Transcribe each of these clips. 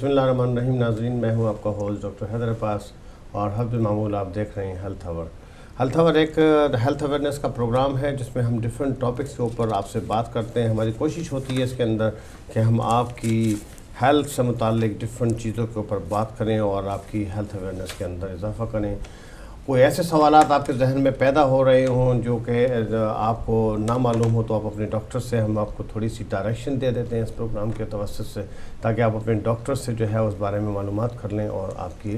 बिस्मिल्लाहिर्रहमानिर्रहीम। नाज़रीन, मैं हूं आपका होस्ट डॉक्टर हैदर अब्बास और हस्ब मामूल आप देख रहे हैं हेल्थ आवर। हेल्थ आवर एक हेल्थ अवेयरनेस का प्रोग्राम है जिसमें हम डिफरेंट टॉपिक्स के ऊपर आपसे बात करते हैं। हमारी कोशिश होती है इसके अंदर कि हम आपकी हेल्थ से मुताल्लिक डिफरेंट चीज़ों के ऊपर बात करें और आपकी हेल्थ अवेयरनेस के अंदर इजाफा करें। कोई ऐसे सवालात आपके जहन में पैदा हो रहे हों जो कि आपको ना मालूम हो, तो आप अपने डॉक्टर से, हम आपको थोड़ी सी डायरेक्शन दे देते हैं इस प्रोग्राम के तवस्सुत से, ताकि आप अपने डॉक्टर से जो है उस बारे में मालूमात कर लें और आपकी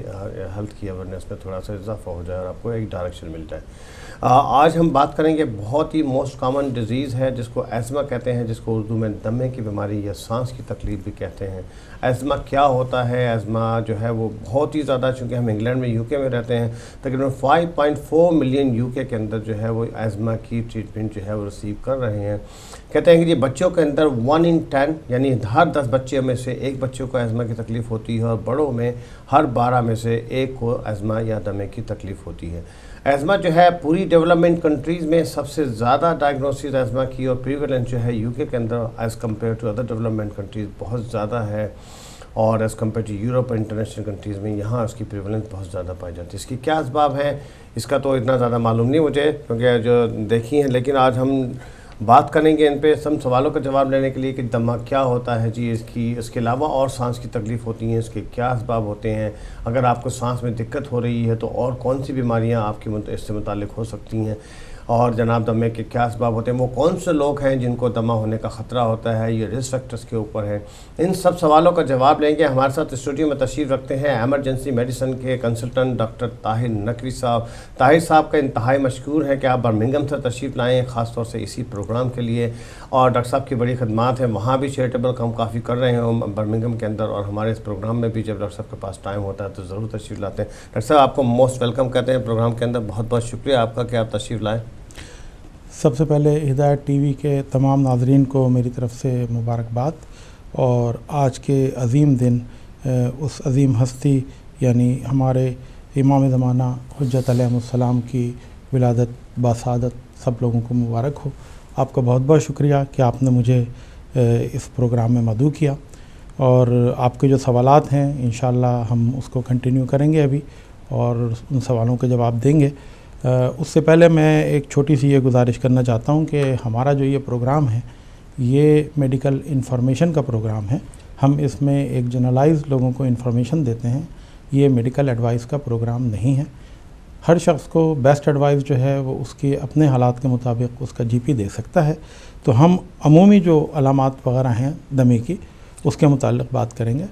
हेल्थ की अवेयरनेस में थोड़ा सा इजाफा हो जाए और आपको एक डायरेक्शन मिल जाए। आज हम बात करेंगे बहुत ही मोस्ट कॉमन डिजीज़ है जिसको एज़मा कहते हैं, जिसको उर्दू में दमे की बीमारी या सांस की तकलीफ भी कहते हैं। एज़मा क्या होता है? एज़मा जो है वो बहुत ही ज़्यादा, चूँकि हम इंग्लैंड में यूके में रहते हैं, तकरीबन 5.4 मिलियन यूके के अंदर जो है वो एज़मा की ट्रीटमेंट जो है वो रिसीव कर रहे हैं। कहते हैं कि ये बच्चों के अंदर 1 in 10 यानी हर 10 बच्चे में से एक बच्चे को एज़मा की तकलीफ़ होती है और बड़ों में हर 12 में से एक को एज़मा या दमे की तकलीफ़ होती है। एज़मा जो है पूरी डेवलपमेंट कंट्रीज़ में सबसे ज़्यादा डायग्नोसिस एज़मा की और प्रीवेलेंस जो है यूके के अंदर as compare to other development countries बहुत ज़्यादा है, और एज़ कम्पेयर टू यूरोप और इंटरनेशनल कंट्रीज़ में यहाँ इसकी प्रीवेलेंस बहुत ज़्यादा पाई जाती है। इसकी क्या असबाब हैं इसका तो इतना ज़्यादा मालूम नहीं मुझे, क्योंकि जो देखी हैं, लेकिन आज हम बात करेंगे इन पे सब सवालों का जवाब लेने के लिए कि दमा क्या होता है जी, इसके अलावा और सांस की तकलीफ़ होती हैं, इसके क्या असबाब होते हैं, अगर आपको सांस में दिक्कत हो रही है तो और कौन सी बीमारियां आपकी इससे मुतालिक हो सकती हैं, और जनाब दमे के क्या असबाब होते हैं, वो कौन से लोग हैं जिनको दमा होने का ख़तरा होता है, ये रिस्क फैक्टर्स के ऊपर है। इन सब सवालों का जवाब लेंगे। हमारे साथ स्टूडियो में तशरीफ़ रखते हैं एमरजेंसी मेडिसिन के कंसल्टेंट डॉक्टर ताहिर नकवी साहब। ताहिर साहब का इंतहाई मशकूर है कि आप बर्मिंघम से तशरीफ़ लाएँ हैं ख़ास तौर से इसी प्रोग्राम के लिए, और डॉक्टर साहब की बड़ी खदमात है, वहाँ भी चैरिटेबल काम काफ़ी कर रहे हैं बर्मिंघम के अंदर, और हमारे इस प्रोग्राम में भी जब डॉक्टर साहब के पास टाइम होता है तो ज़रूर तशरीफ़ लाते हैं। डॉक्टर साहब, आपको मोस्ट वेलकम कहते हैं प्रोग्राम के अंदर। बहुत बहुत शुक्रिया आपका कि आप तशरीफ़ लाएँ। सबसे पहले हिदायत टीवी के तमाम नाज़रीन को मेरी तरफ़ से मुबारकबाद, और आज के अज़ीम दिन उस अज़ीम हस्ती यानी हमारे इमाम ज़माना हुज्जत अलैहिस्सलाम की विलादत बासादत सब लोगों को मुबारक हो। आपका बहुत बहुत शुक्रिया कि आपने मुझे इस प्रोग्राम में मदऊ किया, और आपके जो सवालात हैं इंशाअल्लाह हम उसको कंटिन्यू करेंगे अभी और उन सवालों के जवाब देंगे। उससे पहले मैं एक छोटी सी ये गुजारिश करना चाहता हूँ कि हमारा जो ये प्रोग्राम है ये मेडिकल इन्फॉर्मेशन का प्रोग्राम है। हम इसमें एक जनरलाइज लोगों को इन्फॉर्मेशन देते हैं, ये मेडिकल एडवाइस का प्रोग्राम नहीं है। हर शख्स को बेस्ट एडवाइस जो है वो उसके अपने हालात के मुताबिक उसका जीपी दे सकता है। तो हम अमूमी जो अलामात वगैरह हैं दमे की उसके मुतालिक बात करेंगे।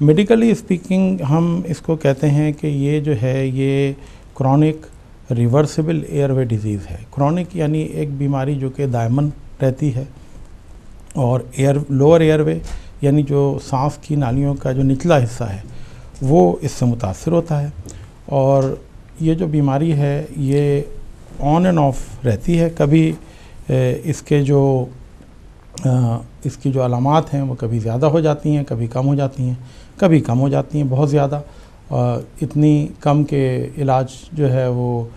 मेडिकली स्पीकिंग हम इसको कहते हैं कि ये जो है ये क्रॉनिक रिवर्सिबल एयरवे डिज़ीज़ है। क्रॉनिक यानी एक बीमारी जो कि दायमन रहती है, और लोअर एयरवे यानी जो सांस की नालियों का जो निचला हिस्सा है वो इससे मुतासर होता है, और ये जो बीमारी है ये ऑन एंड ऑफ रहती है। कभी इसकी जो अलामात हैं वो कभी ज़्यादा हो जाती हैं, कभी कम हो जाती हैं, कभी कम हो जाती हैं बहुत ज़्यादा। इतनी कम के इलाज जो है वो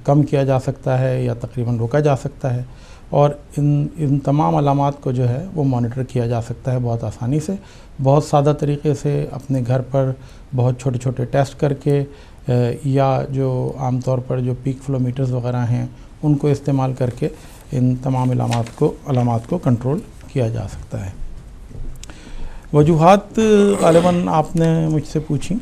कम किया जा सकता है या तकरीबन रोका जा सकता है, और इन तमाम अलामात को जो है वो मॉनिटर किया जा सकता है बहुत आसानी से, बहुत सादा तरीके से अपने घर पर बहुत छोटे छोटे टेस्ट करके, या जो आम तौर पर जो पीक फ्लोमीटर्स वगैरह हैं उनको इस्तेमाल करके इन तमाम अलामात को कंट्रोल किया जा सकता है। वजूहात ग़ालिबन आपने मुझसे पूछी।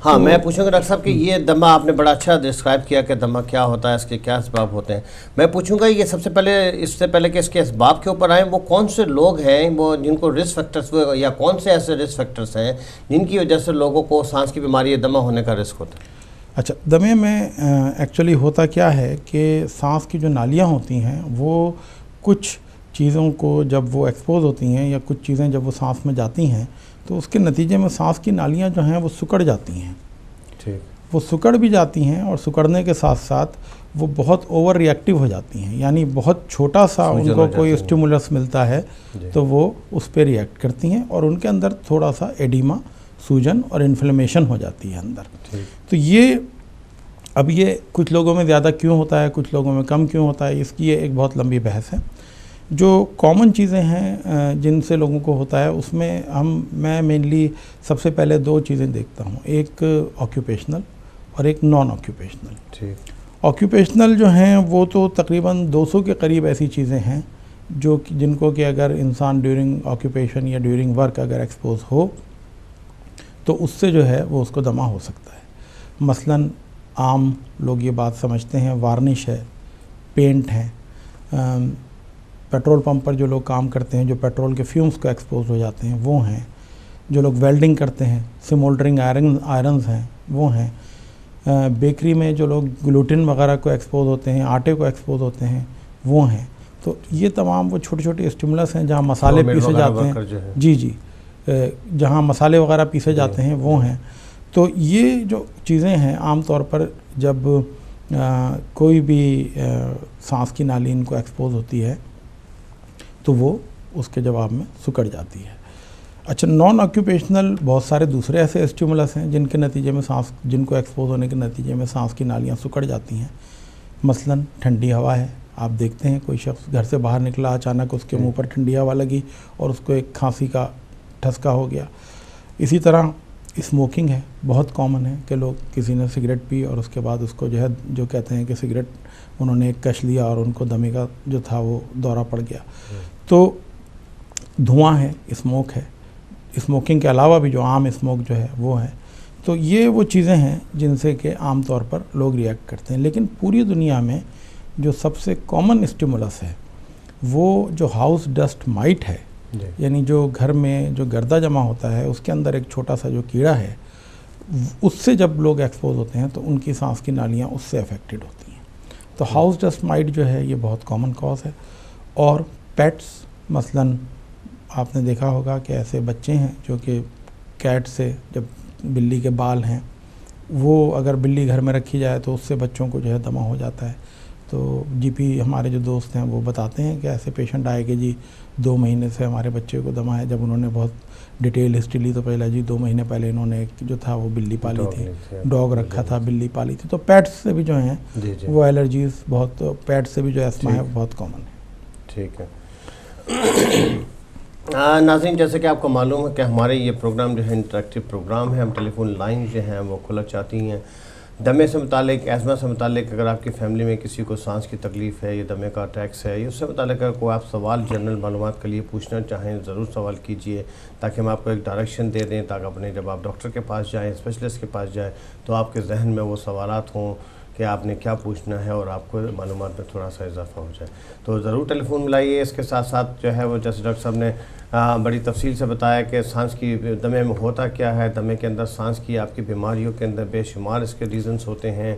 हाँ, मैं पूछूंगा डॉक्टर साहब कि ये दमा आपने बड़ा अच्छा डिस्क्राइब किया कि दमा क्या होता है, इसके क्या असबाब होते हैं। मैं पूछूंगा ये इससे पहले कि इसके असबाब के ऊपर आए, वो कौन से लोग हैं वो जिनको रिस्क फैक्टर्स, या कौन से ऐसे रिस्क फैक्टर्स हैं जिनकी वजह से लोगों को सांस की बीमारी या दमा होने का रिस्क होता है? अच्छा, दमे में एक्चुअली होता क्या है कि सांस की जो नालियाँ होती हैं वो कुछ चीज़ों को जब वो एक्सपोज होती हैं या कुछ चीज़ें जब वो सांस में जाती हैं तो उसके नतीजे में सांस की नालियाँ जो हैं वो सिकुड़ जाती हैं। ठीक, वो सिकुड़ भी जाती हैं, और सिकुड़ने के साथ साथ वो बहुत ओवर रिएक्टिव हो जाती हैं, यानी बहुत छोटा सा उनको कोई स्टिमुलस मिलता है तो वो उस पर रिएक्ट करती हैं, और उनके अंदर थोड़ा सा एडिमा, सूजन और इन्फ्लेमेशन हो जाती है अंदर। तो ये कुछ लोगों में ज़्यादा क्यों होता है, कुछ लोगों में कम क्यों होता है, इसकी ये एक बहुत लंबी बहस है। जो कॉमन चीज़ें हैं जिनसे लोगों को होता है, उसमें मैं मेनली सबसे पहले 2 चीज़ें देखता हूँ, एक ऑक्यूपेशनल और एक नॉन ऑक्यूपेशनल। ठीक। ऑक्यूपेशनल जो हैं वो तो तकरीबन 200 के करीब ऐसी चीज़ें हैं जिनको कि अगर इंसान ड्यूरिंग ऑक्यूपेशन या ड्यूरिंग वर्क अगर एक्सपोज हो तो उससे जो है वो उसको दमा हो सकता है। मसलन आम लोग ये बात समझते हैं, वार्निश है, पेंट है, पेट्रोल पंप पर जो लोग काम करते हैं, जो पेट्रोल के फ्यूम्स को एक्सपोज हो जाते हैं वो हैं, जो लोग वेल्डिंग करते हैं, स्मोल्डरिंग आयरन्स हैं वो हैं, बेकरी में जो लोग ग्लूटेन वगैरह को एक्सपोज होते हैं, आटे को एक्सपोज होते हैं वो हैं। तो ये तमाम वो छोटे छोटे स्टिमुलस हैं जहाँ मसाले पीसे जाते हैं, जी, जहाँ मसाले वगैरह पीसे जाते हैं वो हैं। तो ये जो चीज़ें हैं आम तौर पर जब कोई भी सांस की नाली इनको एक्सपोज होती है तो वो उसके जवाब में सिकुड़ जाती है। अच्छा, नॉन ऑक्यूपेशनल बहुत सारे दूसरे ऐसे स्टिमुलस हैं जिनके नतीजे में जिनको एक्सपोज होने के नतीजे में सांस की नालियाँ सिकुड़ जाती हैं। मसलन ठंडी हवा है, आप देखते हैं कोई शख्स घर से बाहर निकला, अचानक उसके मुंह पर ठंडी हवा लगी और उसको एक खांसी का ठसका हो गया। इसी तरह स्मोकिंग है, बहुत कॉमन है कि लोग किसी ने सिगरेट पी और उसके बाद उसको जो कहते हैं कि सिगरेट उन्होंने एक कश लिया और उनको दमे का जो था वो दौरा पड़ गया। तो धुआं है, स्मोक है, स्मोकिंग के अलावा भी जो आम स्मोक जो है वो है। तो ये वो चीज़ें हैं जिनसे कि आम तौर पर लोग रिएक्ट करते हैं। लेकिन पूरी दुनिया में जो सबसे कॉमन स्टिमुलस है वो जो हाउस डस्ट माइट है, यानी जो घर में जो गर्दा जमा होता है उसके अंदर एक छोटा सा जो कीड़ा है, उससे जब लोग एक्सपोज होते हैं तो उनकी सांस की नालियाँ उससे अफेक्टेड होती हैं। तो हाउस डस्ट माइट जो है ये बहुत कॉमन कॉज है। और पेट्स, मसलन आपने देखा होगा कि ऐसे बच्चे हैं जो कि कैट से, जब बिल्ली के बाल हैं वो अगर बिल्ली घर में रखी जाए तो उससे बच्चों को जो है दमा हो जाता है। तो जीपी हमारे जो दोस्त हैं वो बताते हैं कि ऐसे पेशेंट आए कि जी 2 महीने से हमारे बच्चे को दमा है। जब उन्होंने बहुत डिटेल हिस्ट्री ली तो पहले जी 2 महीने पहले इन्होंने एक जो था वो बिल्ली पाली थी, डॉग रखा था, बिल्ली पाली थी। तो पेट्स से भी जो हैं वो एलर्जीज़ बहुत, पेट्स से भी जो एस्मा है बहुत कॉमन है। ठीक है। नाज़रीन, जैसे कि आपको मालूम है कि हमारे ये प्रोग्राम जो है इंटरेक्टिव प्रोग्राम है। हम टेलीफोन लाइन जो हैं वो खुला चाहती हैं। दमे से मुतालिक, एस्मा से मुतालिक, अगर आपकी फ़ैमिली में किसी को सांस की तकलीफ़ है या दमे का अटैक्स है या उससे मुतालिक अगर कोई आप सवाल जनरल मालूमात के लिए पूछना चाहें ज़रूर सवाल कीजिए, ताकि हम आपको एक डायरेक्शन दे दें, ताकि अपने जब आप डॉक्टर के पास जाएँ, स्पेशलिस्ट के पास जाएँ तो आपके जहन में वो सवालात हों कि आपने क्या पूछना है और आपको मालूमात में थोड़ा सा इजाफा हो जाए। तो ज़रूर टेलीफोन मिलाइए। इसके साथ साथ जो है वो जैसे डॉक्टर साहब ने बड़ी तफसील से बताया कि सांस की दमे में होता क्या है, दमे के अंदर सांस की आपकी बीमारियों के अंदर बेशुमार इसके रीज़न्स होते हैं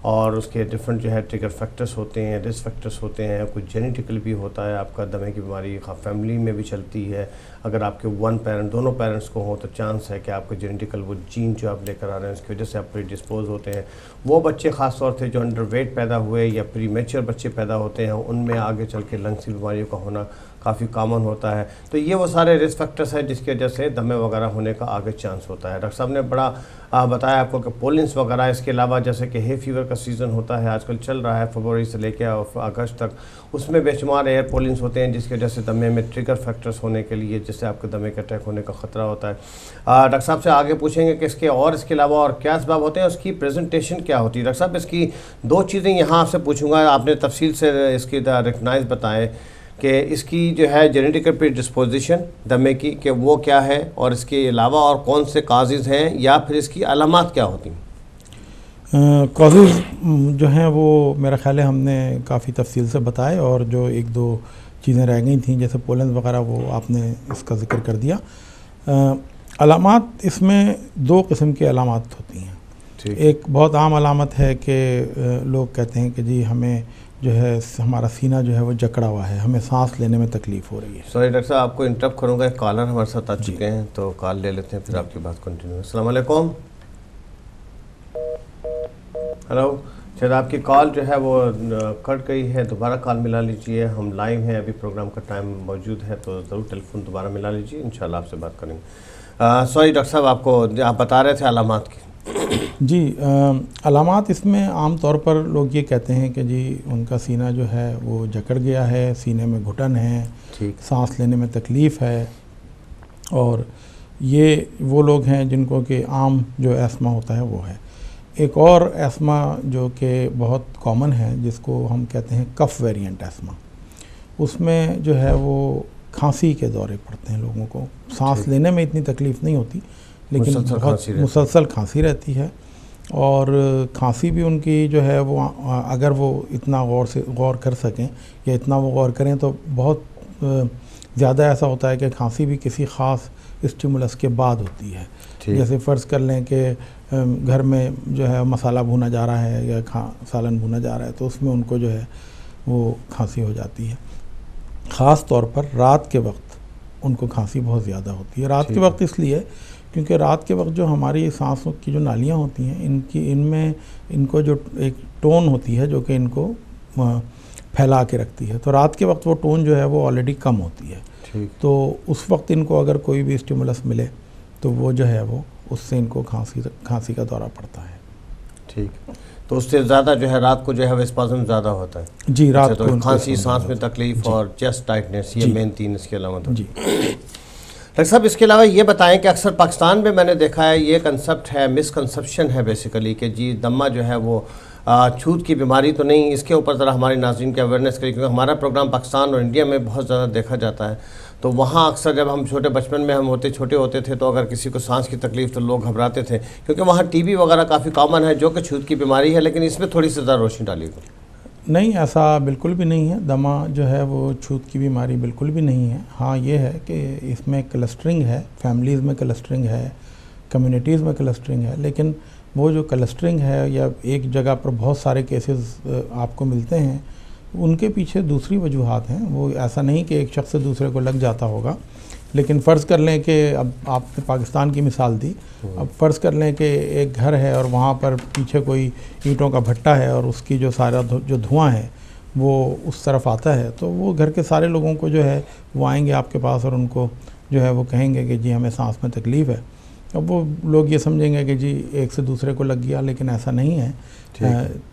और उसके डिफरेंट जो है ट्रिगर फैक्टर्स होते हैं, रिस्क फैक्टर्स होते हैं। कुछ जेनेटिकल भी होता है, आपका दमे की बीमारी फैमिली में भी चलती है। अगर आपके दोनों पेरेंट्स को हो तो चांस है कि आपको जेनेटिकल वो जीन जो आप लेकर आ रहे हैं उसकी वजह से आप प्रीडिस्पोज होते हैं। वो बच्चे ख़ास तौर से जो अंडरवेट पैदा हुए या प्रीमेच्योर बच्चे पैदा होते हैं उनमें आगे चल के लंग्स की बीमारियों का होना काफ़ी कॉमन होता है। तो ये वो सारे रिस्क फैक्टर्स हैं जिसकी वजह से दमे वगैरह होने का आगे चांस होता है। डॉक्टर साहब ने बड़ा बताया आपको कि पोलिन्स वगैरह, इसके अलावा जैसे कि हे फीवर का सीज़न होता है, आजकल चल रहा है फरवरी से लेकर अगस्त तक, उसमें बेशुमार एयर पोलिन्स होते हैं जिसकी वजह से दमे में ट्रिगर फैक्टर्स होने के लिए जिससे आपके दमे के अटैक होने का ख़तरा होता है। डॉक्टर साहब से आगे पूछेंगे कि इसके अलावा और क्या असबाब होते हैं, उसकी प्रेजेंटेशन क्या होती है। डॉक्टर साहब, इसकी 2 चीज़ें यहाँ आपसे पूछूंगा, आपने तफसील से इसकी रिकगनाइज बताएं कि इसकी जो है जेनेटिक प्रीडिस्पोजिशन दमे की कि वो क्या है और इसके अलावा और कौन से काजेज़ हैं या फिर इसकी अलामात क्या होती हैं। काजेज़ जो हैं वो मेरा ख्याल है हमने काफ़ी तफसील से बताए और जो 1-2 चीज़ें रह गई थी जैसे पोलन वगैरह वो आपने इसका जिक्र कर दिया। अलामात, इसमें 2 किस्म की अलामात होती हैं। एक बहुत आम अलामत है कि लोग कहते हैं कि जी हमें जो है हमारा सीना जो है वो जकड़ा हुआ है, हमें सांस लेने में तकलीफ़ हो रही है। सॉरी डॉक्टर साहब, आपको इंटरप्ट करूँगा, एक कॉलर हमारे साथ आ चुके हैं तो कॉल ले लेते हैं फिर आपकी बात कंटिन्यू। अस्सलाम वालेकुम। हेलो, शायद आपकी कॉल जो है वो कट गई है, दोबारा कॉल मिला लीजिए। हम लाइव हैं, अभी प्रोग्राम का टाइम मौजूद है तो ज़रूर टेलीफोन दोबारा मिला लीजिए, इंशाल्लाह आपसे बात करेंगे। सॉरी डॉक्टर साहब, आप बता रहे थे अलामात की। जी, अलामात इसमें आम तौर पर लोग ये कहते हैं कि जी उनका सीना जो है वो जकड़ गया है, सीने में घुटन है, ठीक, सांस लेने में तकलीफ़ है, और ये वो लोग हैं जिनको कि आम जो एस्मा होता है वो है। एक और एस्मा जो कि बहुत कॉमन है जिसको हम कहते हैं कफ वेरिएंट एस्मा, उसमें जो है वो खांसी के दौरे पड़ते हैं लोगों को। सांस लेने में इतनी तकलीफ़ नहीं होती, लेकिन बहुत मुसलसल खांसी रहती है, और खांसी भी उनकी जो है वो अगर वो इतना गौर कर सकें या इतना वो गौर करें तो बहुत ज़्यादा ऐसा होता है कि खांसी भी किसी ख़ास स्टिमुलस के बाद होती है। जैसे फ़र्ज़ कर लें कि घर में जो है मसाला भुना जा रहा है या सालन भुना जा रहा है, तो उसमें उनको जो है वो खांसी हो जाती है। ख़ास तौर पर रात के वक्त उनको खांसी बहुत ज़्यादा होती है। रात के वक्त इसलिए क्योंकि रात के वक्त जो हमारी सांसों की जो नालियाँ होती हैं इनमें इनको जो एक टोन होती है जो कि इनको फैला के रखती है, तो रात के वक्त वो टोन जो है वो ऑलरेडी कम होती है। तो उस वक्त इनको अगर कोई भी स्टिमुलस मिले तो वो जो है वो उससे इनको खांसी का दौरा पड़ता है। ठीक, तो उससे ज़्यादा जो है रात को जो है वो स्पाज़म ज़्यादा होता है। जी, रात को तो खांसी, सांस में तकलीफ़ और चेस्ट टाइटनेस, ये मेन 3 इसके अलावा तो। जी डॉक्टर साहब, इसके अलावा ये बताएं कि अक्सर पाकिस्तान में मैंने देखा है ये कंसेप्ट है, मिसकंसेप्शन है बेसिकली, कि जी दमा जो है वो छूत की बीमारी तो नहीं। इसके ऊपर ज़रा हमारे नाज़रीन की अवेयरनेस करें, क्योंकि हमारा प्रोग्राम पाकिस्तान और इंडिया में बहुत ज़्यादा देखा जाता है। तो वहाँ अक्सर जब हम बचपन में हम छोटे होते थे तो अगर किसी को सांस की तकलीफ़ तो लोग घबराते थे, क्योंकि वहाँ टीबी वगैरह काफ़ी कॉमन है जो कि छूत की बीमारी है, लेकिन इसमें थोड़ी सी ज़्यादा रोशनी डालिएगा। नहीं, ऐसा बिल्कुल भी नहीं है। दमा जो है वो छूत की बीमारी बिल्कुल भी नहीं है। हाँ, ये है कि इसमें क्लस्टरिंग है, फैमिलीज़ में क्लस्टरिंग है, कम्युनिटीज़ में क्लस्टरिंग है, लेकिन वो जो क्लस्टरिंग है या एक जगह पर बहुत सारे केसेस आपको मिलते हैं, उनके पीछे दूसरी वजूहात हैं। वो ऐसा नहीं कि एक शख्स से दूसरे को लग जाता होगा, लेकिन फ़र्ज़ कर लें कि अब आपने पाकिस्तान की मिसाल दी, अब फ़र्ज़ कर लें कि एक घर है और वहाँ पर पीछे कोई ईंटों का भट्टा है और उसकी जो सारा जो धुआं है वो उस तरफ आता है, तो वो घर के सारे लोगों को जो है वो आएंगे आपके पास और उनको जो है वो कहेंगे कि जी हमें सांस में तकलीफ़ है। अब वो लोग ये समझेंगे कि जी एक से दूसरे को लग गया, लेकिन ऐसा नहीं है।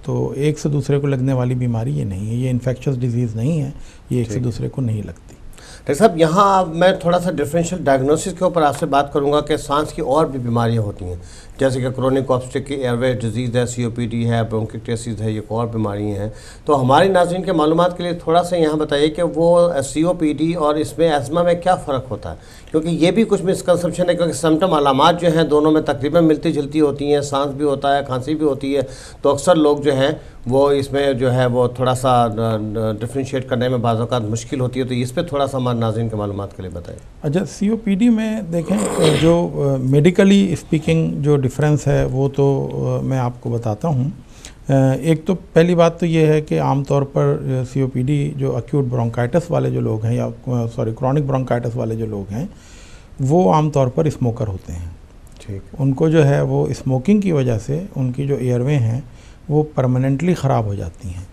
तो एक से दूसरे को लगने वाली बीमारी ये नहीं है, ये इन्फेक्शस डिजीज़ नहीं है, ये एक से दूसरे को नहीं लगती। डॉक्टर साहब, यहाँ मैं थोड़ा सा डिफरेंशियल डायग्नोसिस के ऊपर आपसे बात करूँगा कि सांस की और भी बीमारियाँ होती हैं, जैसे कि क्रोनिक ऑब्स्ट्रक्टिव एयरवे डिजीज़ है, COPD है, ब्रोंकाइटिस है, ये और बीमारियाँ हैं। तो हमारी नाज़रीन के मालूमात के लिए थोड़ा सा यहाँ बताइए कि वो COPD और इसमें एस्मा में क्या फ़र्क होता है, क्योंकि ये भी कुछ मिसकंसेप्शन है, क्योंकि सिम्टम अलामात जो हैं दोनों में तकरीबन मिलती जुलती होती हैं, सांस भी होता है, खांसी भी होती है, तो अक्सर लोग जो हैं वो इसमें जो है वो थोड़ा सा डिफ्रेंशिएट करने में बाज़ औक़ात मुश्किल होती है। तो इस पर थोड़ा सा हमारे नाज़रीन के मालूमात के लिए बताएं। अच्छा, COPD में देखें जो मेडिकली स्पीकिंग जो डिफरेंस है वो तो मैं आपको बताता हूँ। एक तो पहली बात तो ये है कि आमतौर पर COPD जो एक्यूट ब्रोंकाइटिस वाले जो लोग हैं या क्रॉनिक ब्रोंकाइटिस वाले जो लोग हैं वो आमतौर पर स्मोकर होते हैं। ठीक, उनको जो है वो स्मोकिंग की वजह से उनकी जो एयरवे हैं वो परमानेंटली ख़राब हो जाती हैं,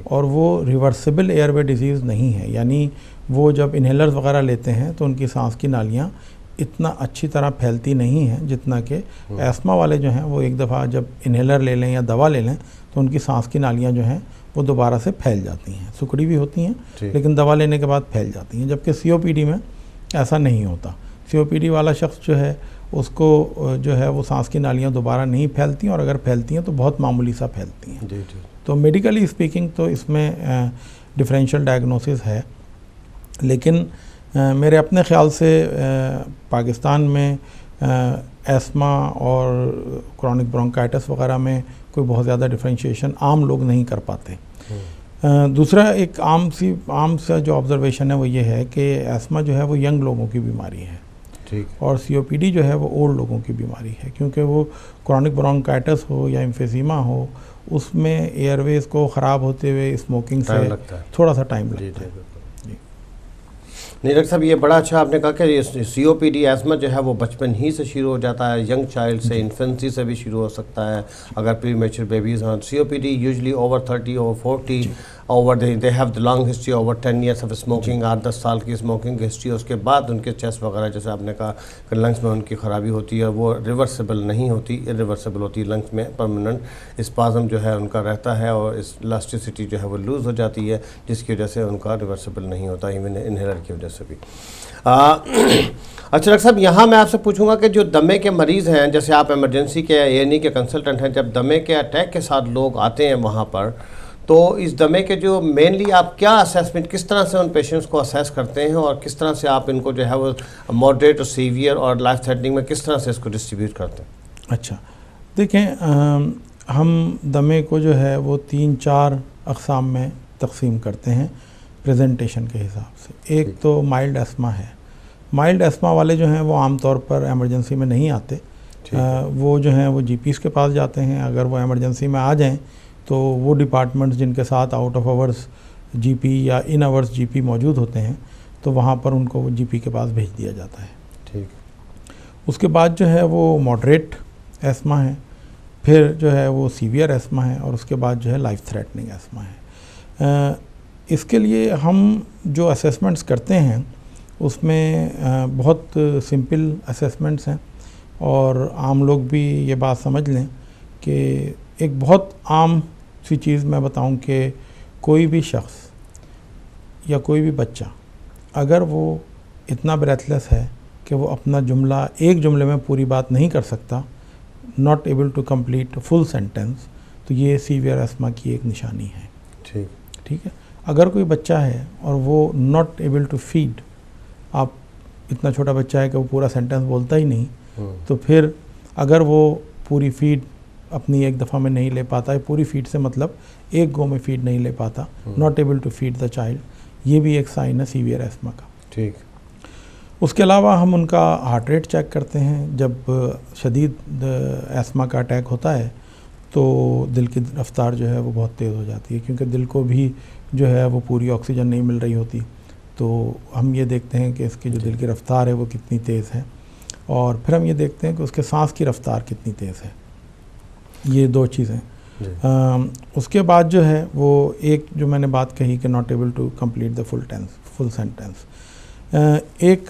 और वो रिवर्सिबल एयरवे डिजीज़ नहीं है। यानी वो जब इन्हेलर्स वगैरह लेते हैं तो उनकी सांस की नालियाँ इतना अच्छी तरह फैलती नहीं हैं जितना कि एस्मा वाले जो हैं वो एक दफ़ा जब इन्हेलर ले लें या दवा ले लें तो उनकी सांस की नालियाँ जो हैं वो दोबारा से फैल जाती हैं, सुकड़ी भी होती हैं लेकिन दवा लेने के बाद फैल जाती हैं, जबकि COPD में ऐसा नहीं होता। COPD वाला शख्स जो है उसको जो है वो सांस की नालियाँ दोबारा नहीं फैलती हैं, और अगर फैलती हैं तो बहुत मामूली सा फैलती हैं। तो मेडिकली स्पीकिंग तो इसमें डिफरेंशियल डायग्नोसिस है, लेकिन मेरे अपने ख़्याल से पाकिस्तान में एस्मा और क्रॉनिक ब्रोंकाइटिस वगैरह में कोई बहुत ज़्यादा डिफरेंशिएशन आम लोग नहीं कर पाते। दूसरा एक आम सा जो ऑब्ज़र्वेशन है वो ये है कि एस्मा जो है वो यंग लोगों की बीमारी है, और COPD जो है वो ओल्ड लोगों की बीमारी है, क्योंकि वो क्रॉनिक ब्रोंकाइटिस हो या एम्फीज़ीमा हो उसमें एयरवेज़ को ख़राब होते हुए स्मोकिंग से थोड़ा सा टाइम लगता है। नहीं डॉक्टर साहब, ये बड़ा अच्छा आपने कहा कि COPD एस्मा जो है वो बचपन ही से शुरू हो जाता है, यंग चाइल्ड से, इन्फेंसी से भी शुरू हो सकता है अगर प्री मैच्योर बेबीज़ हैं। COPD usually over 30 over 40 over they have the long history over 10 years of smoking, 8-10 साल की स्मोकिंग हिस्ट्री, उसके बाद उनके चेस्ट वगैरह जैसे आपने कहा कि लंग्स में उनकी ख़राबी होती है, वो रिवर्सिबल नहीं होती, इरिवर्सिबल होती है। लंग्स में परमानेंट स्पाज्म जो है उनका रहता है और इस इलास्टिसिटी जो है वो लूज़ हो जाती है, जिसकी वजह से उनका रिवर्सिबल नहीं होता, इवन इनहेलर की वजह से भी। अच्छा डॉक्टर साहब, यहाँ मैं आपसे पूछूंगा कि जो दमे के मरीज़ हैं, जैसे आप इमरजेंसी के A&E के कंसल्टेंट हैं, जब दमे के अटैक के साथ लोग आते हैं वहाँ पर, तो इस दमे के जो मेनली आप क्या असेसमेंट, किस तरह से उन पेशेंट्स को असेस करते हैं और किस तरह से आप इनको जो है वो मॉडरेट और सीवियर और लाइफ थ्रेटनिंग में किस तरह से इसको डिस्ट्रीब्यूट करते हैं? अच्छा, देखें, हम दमे को जो है वो 3-4 अक़साम में तकसीम करते हैं प्रेजेंटेशन के हिसाब से। एक तो माइल्ड एस्मा है। माइल्ड एस्मा वाले जो हैं वो आमतौर पर एमरजेंसी में नहीं आते, वो जो हैं वो जीपीज़ के पास जाते हैं। अगर वो एमरजेंसी में आ जाएं तो वो डिपार्टमेंट्स जिनके साथ आउट ऑफ आवर्स जीपी या इन आवर्स जीपी मौजूद होते हैं, तो वहाँ पर उनको वो जीपी के पास भेज दिया जाता है। ठीक। उसके बाद जो है वो मॉडरेट एस्मा है, फिर जो है वो सीवियर एस्मा है, और उसके बाद जो है लाइफ थ्रेटनिंग एस्मा है। इसके लिए हम जो असेसमेंट्स करते हैं उसमें बहुत सिंपल असेसमेंट्स हैं, और आम लोग भी ये बात समझ लें कि एक बहुत आम सी चीज़ मैं बताऊं कि कोई भी शख्स या कोई भी बच्चा अगर वो इतना ब्रेथलेस है कि वो अपना जुमला एक जुमले में पूरी बात नहीं कर सकता, not able to complete full sentence, तो ये सीवियर एस्मा की एक निशानी है। ठीक है। अगर कोई बच्चा है और वो नॉट एबल टू फीड, आप इतना छोटा बच्चा है कि वो पूरा सेंटेंस बोलता ही नहीं, तो फिर अगर वो पूरी फीड अपनी एक दफ़ा में नहीं ले पाता है, पूरी फीड से मतलब एक गो में फीड नहीं ले पाता, not able to feed the child, ये भी एक साइन है सीवियर एस्मा का। ठीक। उसके अलावा हम उनका हार्ट रेट चेक करते हैं। जब शदीद एस्मा का अटैक होता है तो दिल की रफ्तार जो है वो बहुत तेज़ हो जाती है, क्योंकि दिल को भी जो है वो पूरी ऑक्सीजन नहीं मिल रही होती। तो हम ये देखते हैं कि इसकी जो दिल की रफ्तार है वो कितनी तेज़ है, और फिर हम ये देखते हैं कि उसके सांस की रफ्तार कितनी तेज़ है। ये 2 चीज़ें। उसके बाद जो है वो एक जो मैंने बात कही कि not able to complete the full sentence, एक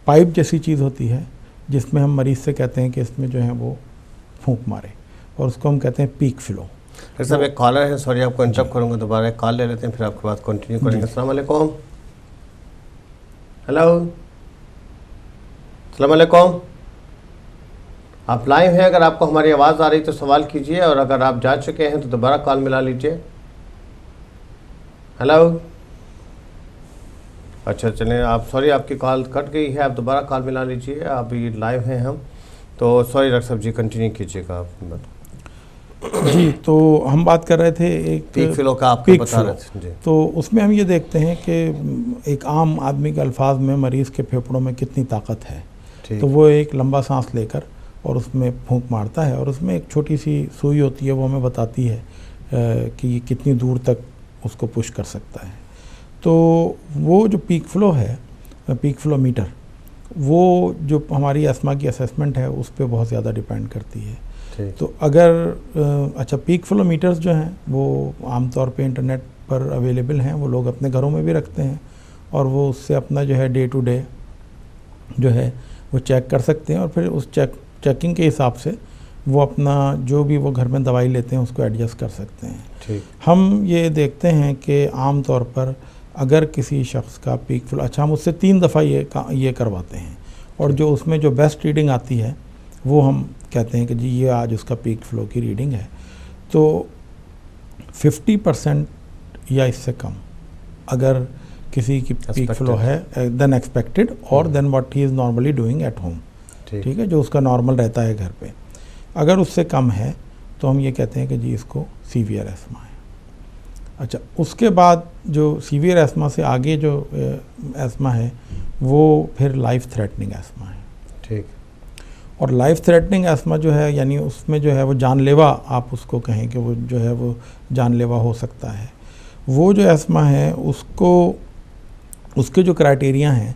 पाइप जैसी चीज़ होती है जिसमें हम मरीज़ से कहते हैं कि इसमें जो है वो फूंक मारे, और उसको हम कहते हैं पीक फ्लो। फिर साहब एक कॉलर है, सॉरी आपको इंटरप्ट करूँगा, दोबारा एक कॉल ले लेते हैं, फिर आपके बात कंटिन्यू करेंगे। अस्सलाम वालेकुम। हेलो, अस्सलाम वालेकुम। आप लाइव हैं, अगर आपको हमारी आवाज़ आ रही तो सवाल कीजिए, और अगर आप जा चुके हैं तो दोबारा कॉल मिला लीजिए। हेलो। अच्छा चलें, आप सॉरी आपकी कॉल कट गई है, आप दोबारा कॉल मिला लीजिए, अभी लाइव हैं हम। तो सॉरी डॉक्टर साहब जी, कंटिन्यू कीजिएगा आप बात। जी, तो हम बात कर रहे थे एक पीक फ्लो का, आपको बता रहे थे जी। तो उसमें हम ये देखते हैं कि एक आम आदमी के अल्फाज में मरीज़ के फेफड़ों में कितनी ताकत है। तो वो एक लंबा सांस लेकर और उसमें फूंक मारता है, और उसमें एक छोटी सी सुई होती है, वो हमें बताती है कि ये कितनी दूर तक उसको पुश कर सकता है। तो वो जो पीक फ्लो है, पीक फ्लो मीटर, वो जो हमारी एस्मा की असेसमेंट है उस पर बहुत ज़्यादा डिपेंड करती है। तो अगर अच्छा, पीक फ्लो मीटर्स जो हैं वो आमतौर पे इंटरनेट पर अवेलेबल हैं, वो लोग अपने घरों में भी रखते हैं, और वो उससे अपना जो है डे टू डे जो है वो चेक कर सकते हैं, और फिर उस चेकिंग के हिसाब से वो अपना जो भी वो घर में दवाई लेते हैं उसको एडजस्ट कर सकते हैं। ठीक। हम ये देखते हैं कि आम तौर पर अगर किसी शख्स का पीक फ्लो, अच्छा हम उससे 3 दफ़ा ये करवाते हैं, और जो उसमें जो बेस्ट रीडिंग आती है वो हम कहते हैं कि जी ये आज उसका पीक फ्लो की रीडिंग है। तो 50% या इससे कम अगर किसी की पीक फ्लो है देन एक्सपेक्टेड, और then what he is normally doing at home, ठीक है, जो उसका नॉर्मल रहता है घर पे, अगर उससे कम है तो हम ये कहते हैं कि जी इसको सीवियर एस्मा है। अच्छा, उसके बाद जो सीवियर एस्मा से आगे जो एस्मा है वो फिर लाइफ थ्रेटनिंग एस्मा है। ठीक। और लाइफ थ्रेटनिंग एस्मा जो है, यानी उसमें जो है वो जानलेवा, आप उसको कहें कि वो जो है वो जानलेवा हो सकता है। वो जो एस्मा है उसको, उसके जो क्राइटेरिया हैं,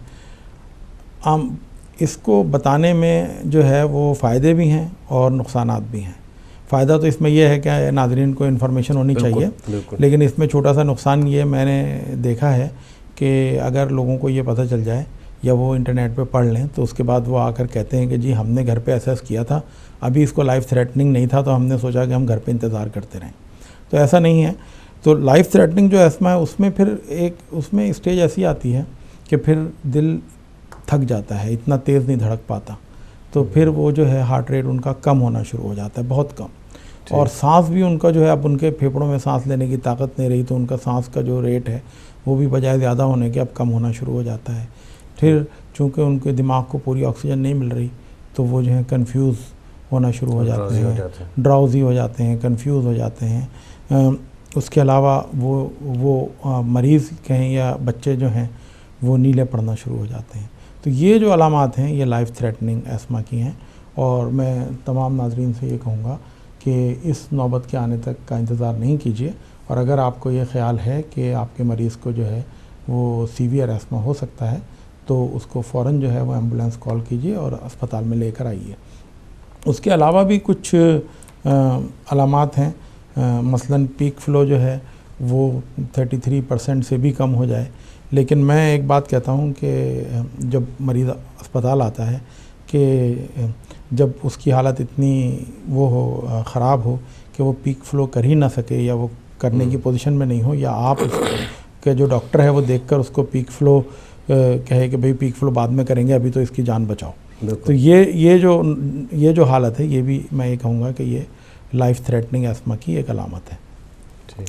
इसको बताने में जो है वो फ़ायदे भी हैं और नुकसानात भी हैं। फ़ायदा तो इसमें यह है कि नाज़रीन को इन्फॉर्मेशन होनी चाहिए, लेकिन इसमें छोटा सा नुकसान ये मैंने देखा है कि अगर लोगों को ये पता चल जाए या वो इंटरनेट पे पढ़ लें तो उसके बाद वो आकर कहते हैं कि जी हमने घर पे असेस किया था, अभी इसको लाइफ थ्रेटनिंग नहीं था तो हमने सोचा कि हम घर पे इंतज़ार करते रहें। तो ऐसा नहीं है। तो लाइफ थ्रेटनिंग जो एस्मा है उसमें फिर उसमें स्टेज ऐसी आती है कि फिर दिल थक जाता है, इतना तेज़ नहीं धड़क पाता, तो फिर वो जो है हार्ट रेट उनका कम होना शुरू हो जाता है, बहुत कम, और सांस भी उनका जो है, अब उनके फेफड़ों में सांस लेने की ताकत नहीं रही तो उनका सांस का जो रेट है वो भी बजाय ज़्यादा होने के अब कम होना शुरू हो जाता है। फिर चूँकि उनके दिमाग को पूरी ऑक्सीजन नहीं मिल रही तो वो जो है कंफ्यूज होना शुरू हो जाते हैं, ड्राउजी हो जाते हैं, कंफ्यूज हो जाते हैं। उसके अलावा वो मरीज़ कहें या बच्चे जो हैं वो नीले पड़ना शुरू हो जाते हैं। तो ये जो अलामात हैं ये लाइफ थ्रेटनिंग एस्मा की हैं, और मैं तमाम नाज़रीन से ये कहूँगा कि इस नौबत के आने तक का इंतज़ार नहीं कीजिए, और अगर आपको ये ख़्याल है कि आपके मरीज़ को जो है वो सीवियर एस्मा हो सकता है तो उसको फ़ौरन जो है वो एम्बुलेंस कॉल कीजिए और अस्पताल में लेकर आइए। उसके अलावा भी कुछ अलामात हैं, मसलन पीक फ़्लो जो है वो 33% से भी कम हो जाए। लेकिन मैं एक बात कहता हूँ कि जब मरीज़ अस्पताल आता है कि जब उसकी हालत इतनी वो हो, ख़राब हो कि वो पीक फ़्लो कर ही ना सके या वो करने की पोजीशन में नहीं हो, या आप के जो डॉक्टर है वो देखकर उसको पीक फ़्लो कहे कि भाई पीक फ़्लो बाद में करेंगे, अभी तो इसकी जान बचाओ, तो ये जो हालत है ये भी मैं ये कहूँगा कि ये लाइफ थ्रेटनिंग एस्मा की एक अलामत है।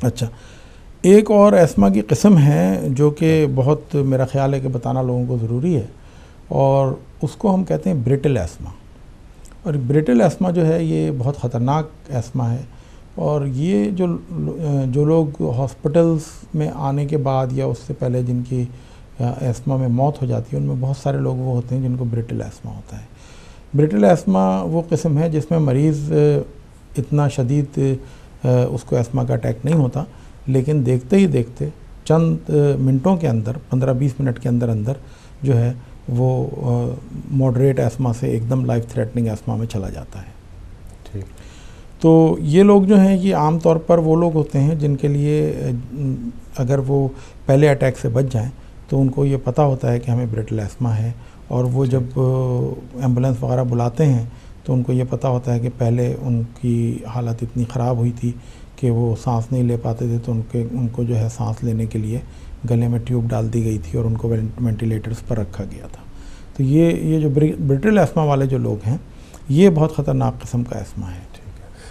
अच्छा, एक और एस्मा की किस्म है जो कि बहुत मेरा ख्याल है कि बताना लोगों को ज़रूरी है, और उसको हम कहते हैं ब्रिटल एस्मा। और ब्रिटल एस्मा जो है ये बहुत ख़तरनाक एस्मा है, और ये जो लोग हॉस्पिटल्स में आने के बाद या उससे पहले जिनकी एस्मा में मौत हो जाती है उनमें बहुत सारे लोग वो होते हैं जिनको ब्रिटल एस्मा होता है। ब्रिटल एस्मा वो किस्म है जिसमें मरीज़ इतना शदीद उसको एस्मा का अटैक नहीं होता, लेकिन देखते ही देखते चंद मिनटों के अंदर 15-20 मिनट के अंदर अंदर जो है वो मॉडरेट एस्मा से एकदम लाइफ थ्रेटनिंग एस्मा में चला जाता है। ठीक। तो ये लोग जो हैं ये आम तौर पर वो लोग होते हैं जिनके लिए अगर वो पहले अटैक से बच जाएं तो उनको ये पता होता है कि हमें ब्रिटल एस्मा है, और वो जब एम्बुलेंस वगैरह बुलाते हैं तो उनको ये पता होता है कि पहले उनकी हालत इतनी ख़राब हुई थी कि वो सांस नहीं ले पाते थे, तो उनको जो है सांस लेने के लिए गले में ट्यूब डाल दी गई थी और उनको वेंटिलेटर्स पर रखा गया था। तो ये जो ब्रिटल एस्मा वाले जो लोग हैं ये बहुत ख़तरनाक किस्म का एस्मा है।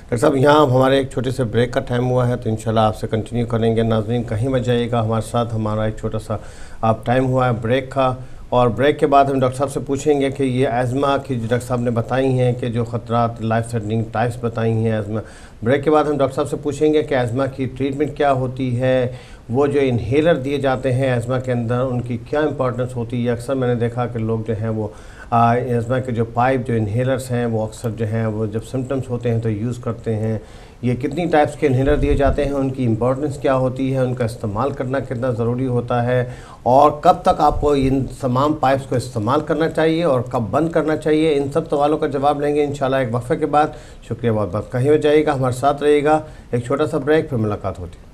डॉक्टर साहब, यहाँ हमारे एक छोटे से ब्रेक का टाइम हुआ है तो इंशाल्लाह आपसे कंटिन्यू करेंगे। नाज़रीन कहीं मत जाइएगा, हमारे साथ हमारा एक छोटा सा आप टाइम हुआ है ब्रेक का, और ब्रेक के बाद हम डॉक्टर साहब से पूछेंगे कि ये एज़मा की जो डॉक्टर साहब ने बताई हैं कि जो ख़तरात लाइफ थ्रेटनिंग टाइप्स बताई हैं एज़मा, ब्रेक के बाद हम डॉक्टर साहब से पूछेंगे कि एज़मा की ट्रीटमेंट क्या होती है, वो जो इन्हेलर दिए जाते हैं एज़मा के अंदर उनकी क्या इंपॉर्टेंस होती है। अक्सर मैंने देखा कि लोग जो हैं वो एज़मा के जो पाइप जो इन्हेलर्स हैं वो अक्सर जो हैं वो जब सिम्टम्स होते हैं तो यूज़ करते हैं। ये कितनी टाइप्स के इन्हेलर दिए जाते हैं, उनकी इंपॉर्टेंस क्या होती है, उनका इस्तेमाल करना कितना ज़रूरी होता है, और कब तक आपको इन तमाम पाइप्स को इस्तेमाल करना चाहिए और कब बंद करना चाहिए, इन सब सवालों का जवाब लेंगे इंशाल्लाह एक वक्फे के बाद। शुक्रिया बहुत बहुत, कहीं हो जाइएगा, हमारे साथ रहिएगा, एक छोटा सा ब्रेक, फिर मुलाकात होती है।